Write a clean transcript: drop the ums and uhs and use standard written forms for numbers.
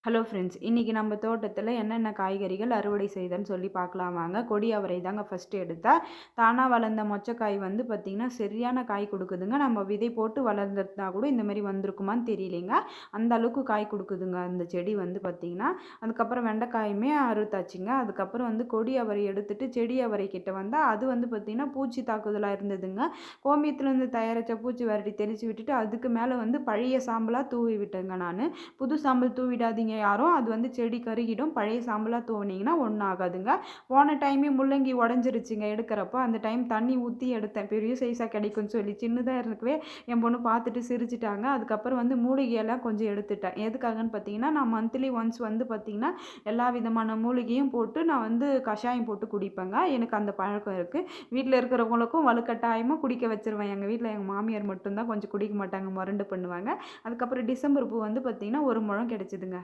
Hello friends, இன்றைக்கி நம்ம தோட்டத்தில் என்னென்ன காய்கறிகள் அறுவடை செய்தன்னு சொல்லி பார்க்கலாம் வாங்க. கொடி அவரை தாங்க ஃபஸ்ட்டு எடுத்தேன். தானாக வளர்ந்த மொச்சக்காய் வந்து பார்த்திங்கன்னா சரியான காய் கொடுக்குதுங்க. நம்ம விதை போட்டு வளர்ந்துருந்தா கூட இந்தமாரி வந்திருக்குமான்னு தெரியலைங்க. அந்த அளவுக்கு காய் கொடுக்குதுங்க அந்த செடி வந்து பார்த்திங்கன்னா. அதுக்கப்புறம் வெண்டைக்காயுமே அறுத்தாச்சுங்க. அதுக்கப்புறம் வந்து கொடி அவரை எடுத்துட்டு செடி அவரை கிட்ட வந்தால் அது வந்து பார்த்திங்கன்னா பூச்சி தாக்குதலாக இருந்ததுங்க. கோமியத்துலேருந்து தயாரித்த பூச்சி விரட்டி தெளித்து விட்டுட்டு அதுக்கு மேலே வந்து பழைய சாம்பலாக தூவி விட்டேங்க நான். புது சாம்பல் தூவிடாதீங்க யாரும். அது வந்து செடி கருகிடும். பழைய சாம்பலாக தூவுனீங்கன்னா ஒன்றும் ஆகாதுங்க. போன டைமே முள்ளங்கி உடஞ்சிருச்சுங்க எடுக்கிறப்போ. அந்த டைம் தண்ணி ஊற்றி எடுத்தேன். பெரிய சைஸாக கிடைக்கும்னு சொல்லி. சின்னதாக இருக்கவே என் பொண்ணு பார்த்துட்டு சிரிச்சிட்டாங்க. அதுக்கப்புறம் வந்து மூலிகையெல்லாம் கொஞ்சம் எடுத்துட்டேன். எதுக்காகன்னு பார்த்தீங்கன்னா, நான் மந்த்லி ஒன்ஸ் வந்து பார்த்தீங்கன்னா, எல்லா விதமான மூலிகையும் போட்டு நான் வந்து கஷாயம் போட்டு குடிப்பேங்க. எனக்கு அந்த பழக்கம் இருக்குது. வீட்டில் இருக்கிறவங்களுக்கும் வலுக்கட்டாயமாக குடிக்க வச்சுருவேன். எங்கள் வீட்டில் எங்கள் மாமியார் மட்டும்தான் கொஞ்சம் குடிக்க மாட்டாங்க. முரண்டு பண்ணுவாங்க. அதுக்கப்புறம் டிசம்பர் பூ வந்து பார்த்தீங்கன்னா, 1 முழம் கிடைச்சிதுங்க.